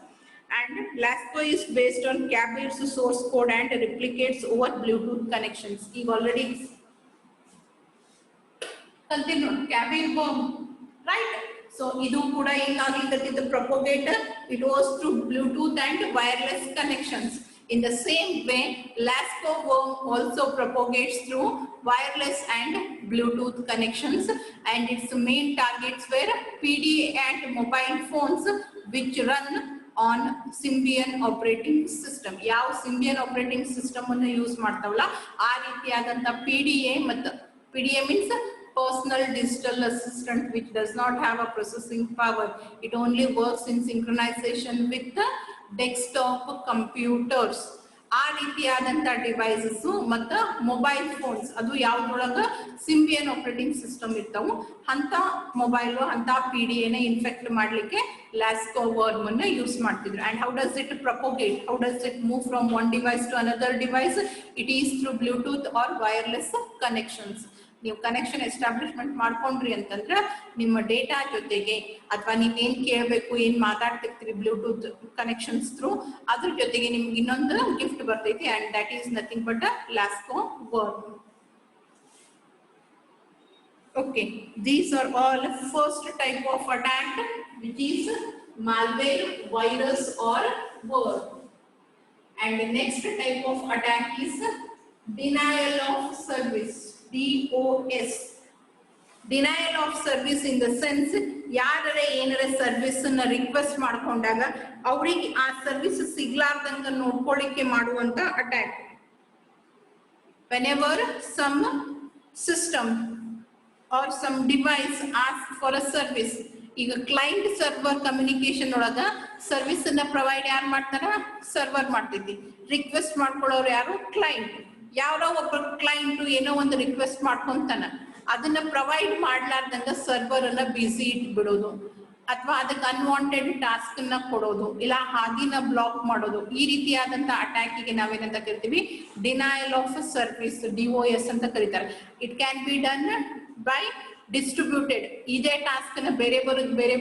And Lasco is based on Kabir's source code and replicates over Bluetooth connections. ಈಗ already ಕಲ್ತಿವಿ ನೋಡಿ, ಕ್ಯಾಬಿನ್ ಬಾಂಬ್, ರೈಟ್. ಸೊ ಇದು ಕೂಡ ಏನಾಗ್ಲಿಕ್ಕೆ propagate, it was through Bluetooth and wireless connections. In the same way, Lasco worm also propagates through wireless and Bluetooth connections, and its main targets were PDA and mobile phones which run on Symbian operating system. ಯಾವ Symbian operating system ಅನ್ನು ಯೂಸ್ ಮಾಡ್ತಾವಲ್ಲ ಆ ರೀತಿಯಾದಂತ PDA ಮತ್ತು PDA means personal digital assistant which does not have a processing power. It only works in synchronization with the desktop computers. ಆ ರೀತಿಯಾದಂಥ ಡಿವೈಸಸ್ ಮತ್ತು ಮೊಬೈಲ್ ಫೋನ್ಸ್ ಅದು ಯಾವ್ದೊಳಗ ಸಿಂಬಿಯನ್ ಆಪರೇಟಿಂಗ್ ಸಿಸ್ಟಮ್ ಇರ್ತಾವು ಅಂತ ಮೊಬೈಲ್ ಅಂತ PDA ಇನ್ಫೆಕ್ಟ್ ಮಾಡ್ಲಿಕ್ಕೆ ಲಾಸ್ಕೋ ವರ್ಮ್ ಅನ್ನ ಯೂಸ್ ಮಾಡ್ತಿದ್ರು. And how does it propagate, how does it move from one device to another device? It is through Bluetooth or wireless connections. ನೀವು ಕನೆಕ್ಷನ್ ಎಸ್ಟಾಬ್ಲಿಷ್ಮೆಂಟ್ ಮಾಡ್ಕೊಂಡ್ರಿ ಅಂತಂದ್ರೆ ನಿಮ್ಮ ಡೇಟಾ ಜೊತೆಗೆ ಅಥವಾ ನೀವೇನ್ ಕೇಳಬೇಕು ಏನ್ ಮಾತಾಡ್ತಿರ್ತೀರಿ ಬ್ಲೂಟೂತ್ ಕನೆಕ್ಷನ್ಸ್ ಥ್ರೂ ಅದ್ರ ಜೊತೆಗೆ ನಿಮ್ಗೆ ಇನ್ನೊಂದು ಗಿಫ್ಟ್ ಬರ್ತೈತಿ, and that is nothing but a Lasco worm. Okay, these are all first type of attack, which is malware, virus or worm. And the next type of attack is denial of service, DOS. Denial of service in the sense ಯಾರೇ ಏನಾರ ಸರ್ವಿಸ್ ಅನ್ನ ರಿಕ್ವೆಸ್ಟ್ ಮಾಡ್ಕೊಂಡಾಗ ಅವ್ರಿಗೆ ಆ ಸರ್ವಿಸ್ ಸಿಗ್ಲಾರ್ದಂಗ ನೋಡ್ಕೊಳ್ಳಿಕ್ಕೆ ಮಾಡುವಂತ attack. Whenever some system or some device ask for a service, ಈಗ ಕ್ಲೈಂಟ್ ಸರ್ವರ್ ಕಮ್ಯುನಿಕೇಶನ್ ಒಳಗ ಸರ್ವಿಸ್ ಅನ್ನ ಪ್ರೊವೈಡ್ ಯಾರು ಮಾಡ್ತಾರ? ಸರ್ವರ್ ಮಾಡ್ತೈತಿ. ರಿಕ್ವೆಸ್ಟ್ ಮಾಡ್ಕೊಳ್ಳೋರು ಯಾರು? ಕ್ಲೈಂಟ್. ಯಾರೋ ಒಬ್ಬ ಕ್ಲೈಂಟ್ ಏನೋ ಒಂದು ರಿಕ್ವೆಸ್ಟ್ ಮಾಡ್ಕೊಂತಾನ, ಅದನ್ನ ಪ್ರೊವೈಡ್ ಮಾಡ್ಲಾರ್ದಂಗ ಸರ್ವರ್ ಅನ್ನ ಬಿಸಿ ಇಟ್ಬಿಡೋದು ಅಥವಾ ಅದಕ್ಕೆ ಅನ್ವಾಂಟೆಡ್ ಟಾಸ್ಕ್ ಅನ್ನ ಕೊಡೋದು ಇಲ್ಲ ಹಾದಿನ ಬ್ಲಾಕ್ ಮಾಡೋದು, ಈ ರೀತಿಯಾದಂತ ಅಟ್ಯಾಕಿಗೆ ನಾವೇನಂತ ಕರಿತೀವಿ? ಡಿನೈಲ್ ಆಫ್ ಸರ್ವಿಸ್, DOS ಅಂತ ಕರೀತಾರೆ. It can be done by distributed. ಇದೇ ಟಾಸ್ಕ್ ನ ಬೇರೆ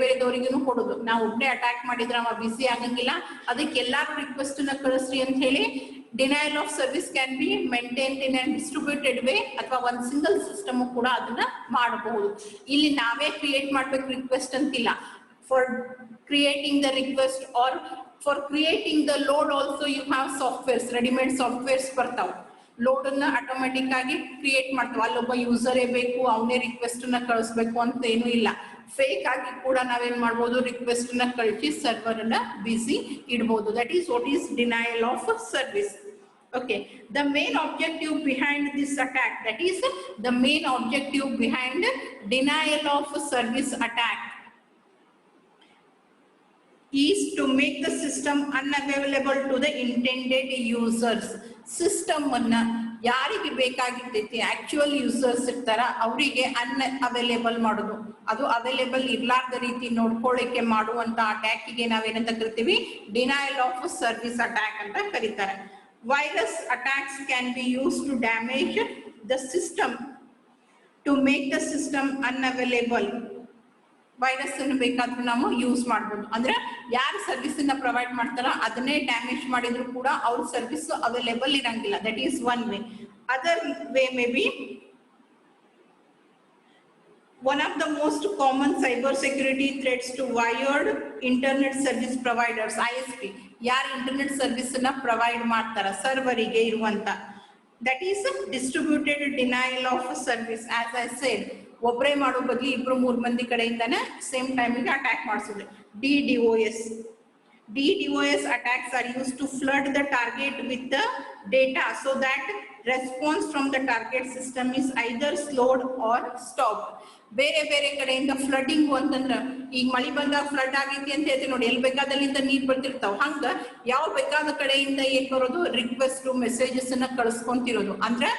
ಬೇರೆದವರಿಗೂ ಕೊಡೋದು. ನಾವು ಒಬ್ಬನೇ ಅಟ್ಯಾಕ್ ಮಾಡಿದ್ರೆ ಅವ ಬಿಸಿ ಆಗಂಗಿಲ್ಲ, ಅದಕ್ಕೆ ಎಲ್ಲಾರು ರಿಕ್ವೆಸ್ಟ್ ನ ಕಳಿಸ್ರಿ ಅಂತ ಹೇಳಿ denial of service can be maintained in and distributed way, ಅಥವಾ ಒಂದು ಸಿಂಗಲ್ ಸಿಸ್ಟಮ್ ಕೂಡ ಅದನ್ನ ಮಾಡಬಹುದು. ಇಲ್ಲಿ ನಾವೇ ಕ್ರಿಯೇಟ್ ಮಾಡ್ಬೇಕು ರಿಕ್ವೆಸ್ಟ್ ಅಂತಿಲ್ಲ. For creating the request or for creating the load also you have softwares, readymade softwares ಬರ್ತಾವ. ಲೋಡ್ ಅನ್ನ ಆಟೋಮೆಟಿಕ್ ಆಗಿ ಕ್ರಿಯೇಟ್ ಮಾಡ್ತಾವ. ಅಲ್ಲೊಬ್ಬ ಯೂಸರೇ ಬೇಕು, ಅವನೇ ರಿಕ್ವೆಸ್ಟ್ ನ ಕಳಿಸ್ಬೇಕು ಅಂತ ಏನು ಇಲ್ಲ. ಫೇಕ್ ಆಗಿ ಕೂಡ ನಾವೇನ್ ಮಾಡ್ಬೋದು? ರಿಕ್ವೆಸ್ಟ್ ನ ಕಳಿಸಿ ಸರ್ವರ್ ಅನ್ನ ಬಿಸಿ ಇಡಬಹುದು. That is what is denial of service. Okay, the main objective behind this attack, that is the main objective behind denial of service attack, is to make the system unavailable to the intended users. System ಅನ್ನ ಯಾರಿಗೆ ಬೇಕಾಗಿರ್ತೈತಿ ಆಕ್ಚುಯಲ್ ಯೂಸರ್ಸ್ ಇರ್ತಾರ ಅವರಿಗೆ ಅನ್ಅವೈಲೇಬಲ್ ಮಾಡೋದು, ಅದು ಅವೈಲೇಬಲ್ ಇರ್ಲಾರ್ದ ರೀತಿ ನೋಡ್ಕೊಳ್ಳಿಕ್ಕೆ ಮಾಡುವಂತ ಅಟ್ಯಾಕಿಗೆ ನಾವೇನಂತ ಕರಿತೀವಿ? ಡಿನೈಲ್ ಆಫ್ ಸರ್ವಿಸ್ ಅಟ್ಯಾಕ್ ಅಂತ ಕರೀತಾರೆ. Virus attacks can be used to damage the system to make the system unavailable. Virus ಅನ್ನು ಬೇಕಾದ್ರೂ ನಾವು ಯೂಸ್ ಮಾಡಬಹುದು. ಅಂದ್ರೆ ಯಾರು ಸರ್ವಿಸ್ ಅನ್ನ ಪ್ರೊವೈಡ್ ಮಾಡ್ತಾರ ಅದನ್ನೇ ಡ್ಯಾಮೇಜ್ ಮಾಡಿದ್ರು ಕೂಡ ಅವ್ರ ಸರ್ವಿಸ್ ಅವೈಲೇಬಲ್ ಇರಂಗಿಲ್ಲ. That is one way. Other way may be one of the most common cyber security threats to wired internet service providers, ISP, ಯಾರು ಇಂಟರ್ನೆಟ್ ಸರ್ವಿಸ್ ಅನ್ನ ಪ್ರೊವೈಡ್ ಮಾಡ್ತಾರ ಸರ್ವರಿಗೆ ಇರುವಂತ, that is distributed denial of service. As I said, ಒಬ್ಬರೇ ಮಾಡೋ ಬದಲು ಇಬ್ರು ಮೂರು ಮಂದಿ ಕಡೆಯಿಂದಾನೆ ಸೇಮ್ ಟೈಮಿಗೆ ಅಟ್ಯಾಕ್ ಮಾಡಿಸೋದು. DDoS. DDoS attacks are used to flood the target with the data so that response from the target system is either slowed or stopped. ಬೇರೆ ಬೇರೆ ಕಡೆಯಿಂದ ಫ್ಲಡ್ಡಿಂಗ್ ಅಂತಂದ್ರ ಈಗ ಮಳಿ ಬಂದಾಗ ಫ್ಲಡ್ ಆಗೈತಿ ಅಂತ ಹೇಳ್ತೀವಿ ನೋಡಿ, ಎಲ್ಲಿ ಬೇಕಾದಲ್ಲಿಂದ ನೀರ್ ಬರ್ತಿರ್ತಾವ. ಹಂಗ ಯಾವ ಬೇಕಾದ ಕಡೆಯಿಂದ ಏನ್ ಬರೋದು? ರಿಕ್ವೆಸ್ಟ್ ಮೆಸೇಜಸ್ ಅನ್ನ ಕಳಿಸ್ಕೊಂತಿರೋದು. ಅಂದ್ರೆ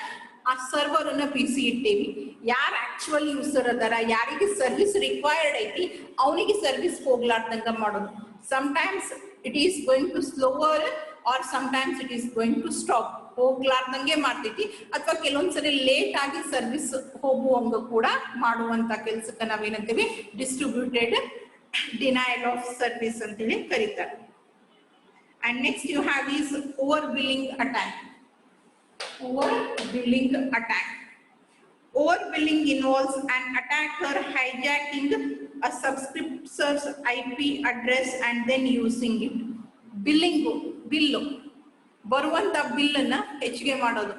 ಆ ಸರ್ವರ್ ಅನ್ನ ಬಿಸಿ ಇಟ್ಟೇವಿ. ಯಾರು ಆಕ್ಚುಯಲ್ ಯೂಸರ್ ಅದಾರ, ಯಾರಿಗೆ ಸರ್ವಿಸ್ ರಿಕ್ವೈರ್ಡ್ ಐತಿ ಅವನಿಗೆ ಸರ್ವಿಸ್ ಹೋಗ್ಲಾರ್ದಂಗ ಮಾಡೋದು. Sometimes it is going to slower or sometimes it is going to stop. ಹೋಗ್ಲಾರ್ದಂಗೆ ಮಾಡ್ತೈತಿ ಅಥವಾ ಕೆಲವೊಂದ್ಸರಿ ಲೇಟ್ ಆಗಿ ಸರ್ವಿಸ್ ಹೋಗುವಂಗ ಕೂಡ ಮಾಡುವಂತ ಕೆಲ್ಸಕ್ಕೆ ನಾವೇನಂತೀವಿ? ಡಿಸ್ಟ್ರಿಬ್ಯೂಟೆಡ್ ಡಿನೈಲ್ ಆಫ್ ಸರ್ವಿಸ್ ಅಂತೇಳಿ ಕರೀತಾರೆ. And next you have is over billing attack. Over billing attack. Overbilling involves an attacker hijacking a subscriber's IP address and then using it. Bill ಬರುವಂತ ಬಿಲ್ಲನ್ನ ಹೆಚ್ಚಿಗೆ ಮಾಡೋದು.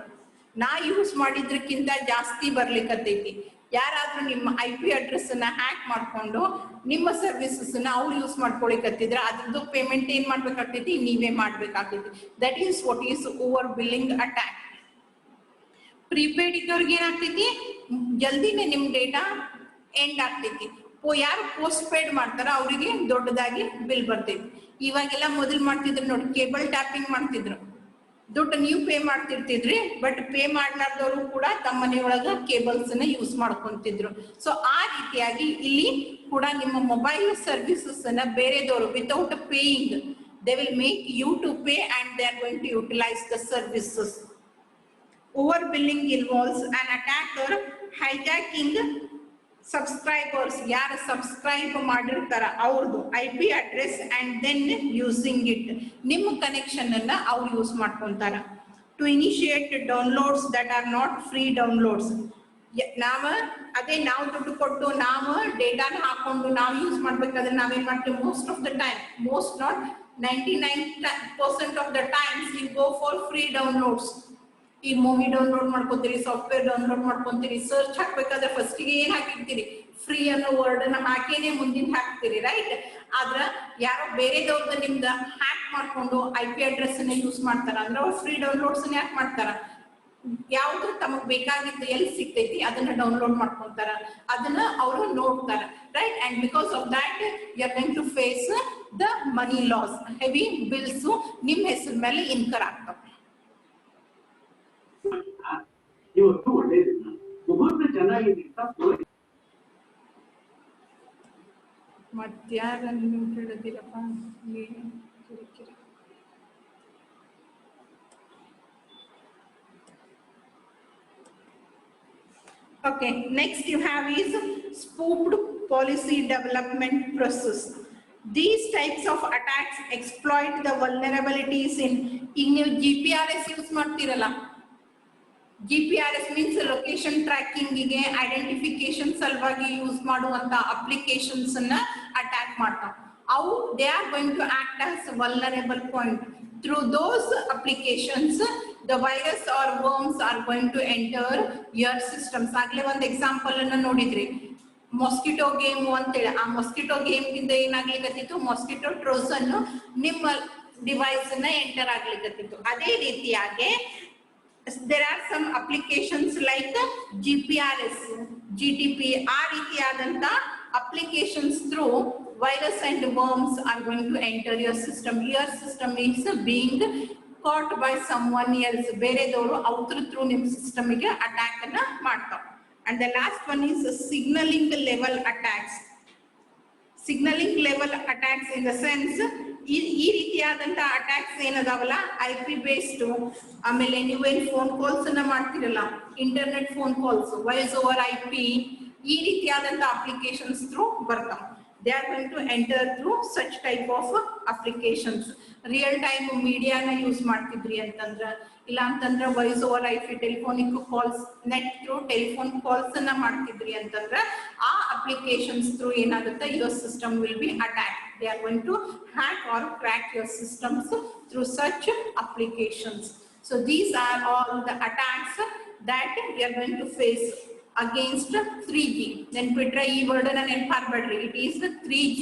ನಾ ಯೂಸ್ ಮಾಡಿದ್ರಕ್ಕಿಂತ ಜಾಸ್ತಿ ಬರ್ಲಿಕ್ಕತ್ತೈತಿ. ಯಾರಾದ್ರೂ ನಿಮ್ಮ IP ಅಡ್ರೆಸ್ ಅನ್ನ ಹ್ಯಾಕ್ ಮಾಡ್ಕೊಂಡು ನಿಮ್ಮ ಸರ್ವಿಸಸ್ ನ ಅವ್ರು ಯೂಸ್ ಮಾಡ್ಕೊಳಿಕತ್ತಿದ್ರೆ ಅದ್ರದ್ದು ಪೇಮೆಂಟ್ ಏನ್ ಮಾಡ್ಬೇಕಾಗ್ತೈತಿ, ನೀವೇ ಮಾಡ್ಬೇಕಾಗ್ತೈತಿ. That is what is over billing attack. Prepaid ಇದ್ದವ್ರಿಗೆ ಏನಾಗ್ತೈತಿ, ಜಲ್ದಿನೇ ನಿಮ್ ಡೇಟಾ ಎಂಡ್ ಆಗ್ತೈತಿ. ಯಾರು ಪೋಸ್ಟ್ ಪೇಡ್ ಮಾಡ್ತಾರ ಅವರಿಗೆ ದೊಡ್ಡದಾಗಿ ಬಿಲ್ ಬರ್ತೈತಿ. ಇವಾಗೆಲ್ಲ ಮೊದಲು ಮಾಡ್ತಿದ್ರು ನೋಡಿ, ಕೇಬಲ್ ಟ್ಯಾಪಿಂಗ್ ಮಾಡ್ತಿದ್ರು, ದುಡ್ಡು ನೀವು ಪೇ ಮಾಡ್ತಿರ್ತಿದ್ರಿ, ಬಟ್ ಪೇ ಮಾಡ್ಲಾರ್ದವರು ಕೂಡ ತಮ್ಮ ಮನೆಯೊಳಗ ಕೇಬಲ್ಸ್ ನ ಯೂಸ್ ಮಾಡ್ಕೊಂತಿದ್ರು. ಸೊ ಆ ರೀತಿಯಾಗಿ ಇಲ್ಲಿ ಕೂಡ ನಿಮ್ಮ ಮೊಬೈಲ್ ಸರ್ವಿಸಸ್ ಅನ್ನ ಬೇರೆದವರು without paying they will make you to pay and they are going to utilise the services. Overbilling involves an attacker hijacking subscribers, ಯಾರು ಸಬ್ಸ್ಕ್ರೈಬ್ ಮಾಡಿರ್ತಾರ ಅವ್ರದ್ದು IP address and then using it. ನಿಮ್ಮ ಕನೆಕ್ಷನ್ ಅನ್ನ ಅವ್ರು ಯೂಸ್ ಮಾಡ್ಕೊಂತಾರ. To initiate downloads that are not free downloads. ನಾವು ದುಡ್ಡು ಕೊಟ್ಟು ನಾವು ಡೇಟಾನ ಹಾಕೊಂಡು ನಾವು ಯೂಸ್ ಮಾಡ್ಬೇಕಾದ್ರೆ ನಾವೇನ್ ಮಾಡ್ತೀವಿ, most of the time, most not 99% of the times you go for free downloads. ಈ ಮೂವಿ ಡೌನ್ಲೋಡ್ ಮಾಡ್ಕೊಂತೀರಿ, ಸಾಫ್ಟ್ವೇರ್ ಡೌನ್ಲೋಡ್ ಮಾಡ್ಕೊಂತೀರಿ, ಸರ್ಚ್ ಹಾಕ್ಬೇಕಾದ್ರೆ ಫಸ್ಟಿಗೆ ಏನ್ ಹಾಕಿರ್ತೀರಿ, ಫ್ರೀ ಅನ್ನೋ ವರ್ಡ್ ಅನ್ನ ಹಾಕೇನೆ ಮುಂದಿನ ಹಾಕ್ತೀರಿ, ರೈಟ್? ಆದ್ರ ಯಾರೋ ಬೇರೆದವ್ರದ್ದು ನಿಮ್ದ ಹ್ಯಾಕ್ ಮಾಡ್ಕೊಂಡು IP ಅಡ್ರೆಸ್ ಅನ್ನ ಯೂಸ್ ಮಾಡ್ತಾರ ಅಂದ್ರೆ ಅವ್ರು ಫ್ರೀ ಡೌನ್ಲೋಡ್ಸ್ ಯಾಕೆ ಮಾಡ್ತಾರ, ಯಾವ್ದು ತಮಗ್ ಬೇಕಾಗಿದ್ದು ಎಲ್ಲಿ ಸಿಗ್ತೈತಿ ಅದನ್ನ ಡೌನ್ಲೋಡ್ ಮಾಡ್ಕೊಂತಾರ, ಅದನ್ನ ಅವರು ನೋಡ್ತಾರ, right? And because of that you are going to face the money loss. Heavy bills ನಿಮ್ ಹೆಸರು ಮೇಲೆ ಇನ್ಕರ್ ಆಗ್ತಾವ. ಇವತ್ತು ಒಳ್ಳೇದು ಮುಹೂರ್ತ ಚೆನ್ನಾಗಿದೆ. ಮತ್ಯಾರನ್ನು ಕೇಳದಿರಪ್ಪ. Okay, next you have is spoofed policy development process. These types of attacks exploit the vulnerabilities in ನೀವು GPRS ಯೂಸ್ ಮಾಡ್ತಿರಲ್ಲ, GPRS ಮೀನ್ಸ್ ಲೊಕೇಶನ್ ಟ್ರ್ಯಾಕಿಂಗ್ ಗೆ ಐಡೆಂಟಿಫಿಕೇಶನ್ ಸಲುವಾಗಿ ಯೂಸ್ ಮಾಡುವಂತ ಅಪ್ಲಿಕೇಶನ್ಸ್ ಅನ್ನ ಅಟ್ಯಾಕ್ ಮಾಡ್ತಾವ. ಅವು they are going to act as vulnerable point. Through those applications the virus or worms are going to enter your systems. ಆಗ್ಲೇ ಒಂದು ಎಕ್ಸಾಂಪಲ್ ಅನ್ನ ನೋಡಿದ್ರಿ, ಮೊಸ್ಕಿಟೋ ಗೇಮ್ ಅಂತೇಳಿ. ಆ ಮೊಸ್ಕಿಟೋ ಗೇಮ್ ಇಂದ ಏನಾಗ್ಲಿಕ್ಕತ್ತಿತ್ತು, ಮೊಸ್ಕಿಟೋ ಟ್ರೋಸನ್ ನಿಮ್ಮ ಡಿವೈಸ್ ಅನ್ನ ಎಂಟರ್ ಆಗ್ಲಿಕ್ಕತ್ತಿತ್ತು. ಅದೇ ರೀತಿಯಾಗಿ there are some applications like GPRS, GTP, ಆ ರೀತಿಯಾದಂತ applications through virus and worms are going to enter your system. Your system is being caught by someone else. ಬೇರೆದವರು ಅವ್ರ ಥ್ರೂ ನಿಮ್ಮ ಸಿಸ್ಟಮ್ ಗೆ ಅಟ್ಯಾಕ್ ಅನ್ನ ಮಾಡ್ತಾವ. And the last one is signaling level attacks. Signaling level attacks in the sense ಈ ರೀತಿಯಾದಂತ ಅಟ್ಯಾಕ್ಸ್ ಏನದಾವಲ್ಲ, IP ಬೇಸ್ಡ್, ಆಮೇಲೆ ನೀವೇನ್ ಫೋನ್ ಕಾಲ್ಸ್ ಅನ್ನ ಮಾಡ್ತಿರಲ್ಲ, internet phone calls, voice over IP, ಈ ರೀತಿಯಾದಂತ ಅಪ್ಲಿಕೇಶನ್ಸ್ ಥ್ರೂ ಬರ್ತಾವ. They are going to enter through such type of applications. Real time ಮೀಡಿಯಾನ ಯೂಸ್ ಮಾಡ್ತಿದ್ರಿ ಅಂತಂದ್ರ, ಇಲ್ಲ ಅಂತಂದ್ರ voice over IP telephonic calls, net through telephone calls ಅನ್ನ ಮಾಡ್ತಿದ್ರಿ ಅಂತಂದ್ರ ಆ ಅಪ್ಲಿಕೇಶನ್ಸ್ ಥ್ರೂ ಏನಾಗುತ್ತೆ, your system will be attack. They are going to hack or crack your systems through such applications. So these are all the attacks that we are going to face against 3G. Then Petra e word and neneparbeಡ್ರಿ, it is the 3G.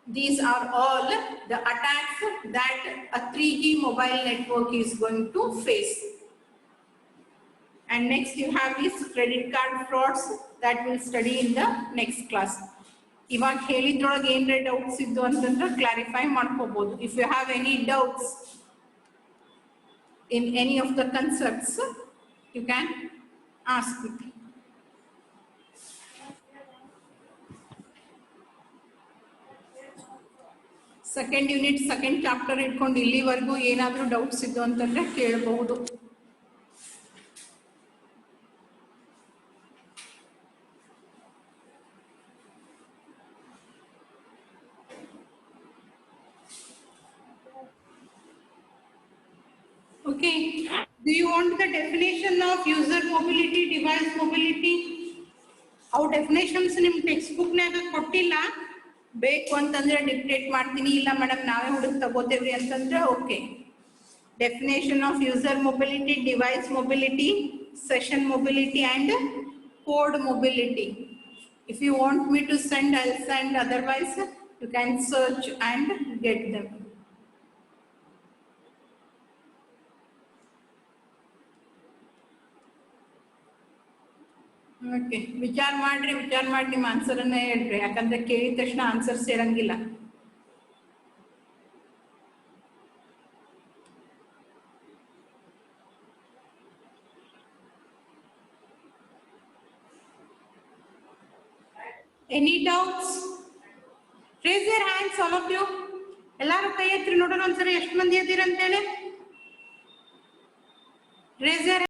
These are all the attacks that a 3G mobile network is going to face. And next you have these credit card frauds that we'll study in the next class. ಇವಾಗ ಹೇಳಿದ್ರೊಳಗೆ ಏನ್ರೆ ಡೌಟ್ಸ್ ಇದ್ದು ಅಂತಂದ್ರೆ ಕ್ಲಾರಿಫೈ ಮಾಡ್ಕೋಬಹುದು. If you have any doubts in any of the concepts, you can ask me. Second unit second chapter ಇಟ್ಕೊಂಡು ಇಲ್ಲಿವರೆಗೂ ಏನಾದ್ರೂ ಡೌಟ್ಸ್ ಇದ್ದು ಅಂತಂದ್ರೆ ಕೇಳಬಹುದು. Okay, Do you want the definition of user mobility, device mobility? ಅವು ಡೆಫಿನೇಷನ್ಸ್ ನಿಮ್ ಟೆಕ್ಸ್ಟ್ ಬುಕ್ ನಾಗ ಕೊಟ್ಟಿಲ್ಲ, ಬೇಕು ಅಂತಂದ್ರೆ ಡಿಕ್ಟೇಟ್ ಮಾಡ್ತೀನಿ, ಇಲ್ಲ ಮೇಡಮ್ ನಾವೇ ಹುಡುಕ್ ತಗೋತೇವ್ರಿ ಅಂತಂದ್ರೆ okay. Definition of user mobility, device mobility, session mobility and code mobility. If you want me to send, I'll send, otherwise you can search and get them. Okay, ವಿಚಾರ ಮಾಡಿ ನಿಮ್ಮ ಆನ್ಸರ್ ಅನ್ನ ಹೇಳ್ರಿ, ಯಾಕಂದ್ರೆ ಕೇಳಿದ ತಕ್ಷಣ ಆನ್ಸರ್ಸ್ ಇರಂಗಿಲ್ಲ. Any doubts? Raise your hands, all of you. ಎಲ್ಲಾರು ಕೈ ಎತ್ತಿ ನೋಡೋಣ ಒಂದ್ಸರಿ ಎಷ್ಟು ಮಂದಿ ಇದ್ದೀರ ಅಂತೇಳಿ. Raise your